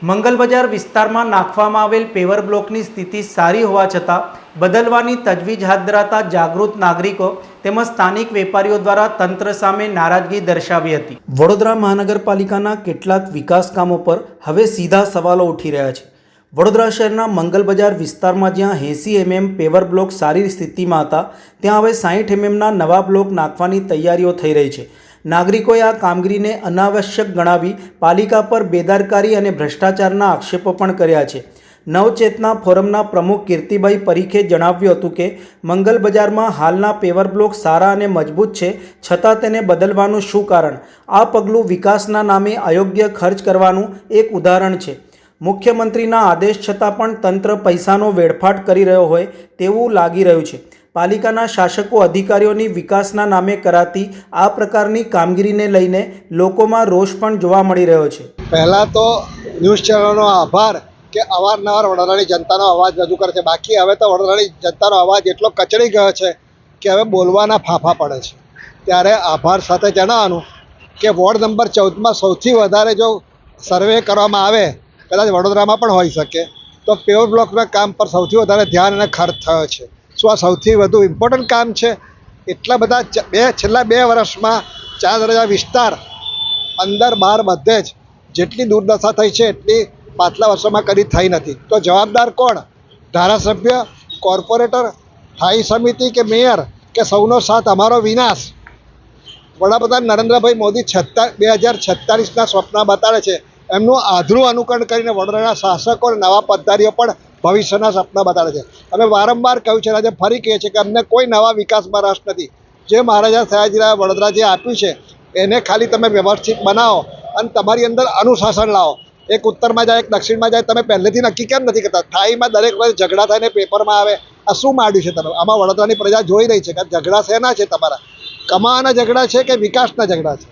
મંગલ બજાર વિસ્તારમાં નાખવામાં આવેલ પેવર બ્લોકની સ્થિતિ સારી હોવા છતાં બદલવાની તજવીજ હાથ ધરાતા જાગૃત નાગરિકો તેમજ સ્થાનિક વેપારીઓ દ્વારા તંત્ર સામે નારાજગી દર્શાવી હતી। વડોદરા મહાનગરપાલિકાના કેટલાક વિકાસ કામો પર હવે સીધા સવાલો ઉઠી રહ્યા છે। વડોદરા શહેરના મંગલ બજાર વિસ્તારમાં જ્યાં 80 mm પેવર બ્લોક સારી સ્થિતિમાં હતા, ત્યાં હવે 60 mmના નવા બ્લોક નાખવાની તૈયારીઓ થઈ રહી છે। નાગરિકોએ આ કામગીરીને અનાવશ્યક ગણાવી પાલિકા પર બેદરકારી અને ભ્રષ્ટાચારના આક્ષેપો પણ કર્યા છે। નવચેતના ફોરમના પ્રમુખ કીર્તિભાઈ પરીખે જણાવ્યું હતું કે મંગલ બજારમાં હાલના પેવર બ્લોક સારા અને મજબૂત છે, છતાં તેને બદલવાનું શું કારણ? આ પગલું વિકાસના નામે અયોગ્ય ખર્ચ કરવાનું એક ઉદાહરણ છે। મુખ્યમંત્રીના આદેશ છતાં પણ તંત્ર પૈસાનો વેડફાટ કરી રહ્યો હોય તેવું લાગી રહ્યું છે। પાલિકાના શાસકો અધિકારીઓની વિકાસના નામે કરાતી આ પ્રકારની કામગીરીને લઈને લોકોમાં રોષ પણ જોવા મળી રહ્યો છે। પહેલાં તો ન્યૂઝ ચેનલનો આભાર કે અવારનવાર વડોદરાની જનતાનો અવાજ રજૂ કરે છે। બાકી હવે તો વડોદરાની જનતાનો અવાજ એટલો કચડી ગયો છે કે હવે બોલવાના ફાંફા પડે છે। ત્યારે આભાર સાથે જણાવવાનું કે વોર્ડ નંબર 14માં સૌથી વધારે જો સર્વે કરવામાં આવે, કદાચ વડોદરામાં પણ હોઈ શકે, તો પેવર બ્લોકના કામ પર સૌથી વધારે ધ્યાન અને ખર્ચ થયો છે। શું આ સૌથી વધુ ઇમ્પોર્ટન્ટ કામ છે? એટલા બધા છેલ્લા 2 વર્ષમાં 4 દરવાજા વિસ્તાર અંદર બહાર બધે જ જેટલી દુર્દશા થઈ છે એટલી પાછલા વર્ષોમાં કદી થઈ નથી। તો જવાબદાર કોણ? ધારાસભ્ય, કોર્પોરેટર, સ્થાયી સમિતિ કે મેયર, કે સૌનો સાથ અમારો વિનાશ? વડાપ્રધાન નરેન્દ્રભાઈ મોદી 2046ના સ્વપ્ન બતાડે છે, એમનું આધરું અનુકરણ કરીને વડોદરાના શાસકો અને નવા પદાધિકારીઓ પણ ભવિષ્યના સપના બતાડે છે। અમે વારંવાર કહ્યું છે, આજે ફરી કહીએ છીએ કે અમને કોઈ નવા વિકાસમાં રસ નથી। જે મહારાજા સયાજીરાવે વડોદરા જે આપ્યું છે એને ખાલી તમે વ્યવસ્થિત બનાવો અને તમારી અંદર અનુશાસન લાવો। એક ઉત્તરમાં જાય, એક દક્ષિણમાં જાય, તમે પહેલેથી નક્કી કેમ નથી કરતા? થાઈમાં દરેક વખતે ઝઘડા થઈને પેપરમાં આવે, આ શું માંડ્યું છે તમે? આમાં વડોદરાની પ્રજા જોઈ રહી છે કે ઝઘડા શેના છે તમારા? કમાવાના ઝઘડા છે કે વિકાસના ઝઘડા છે?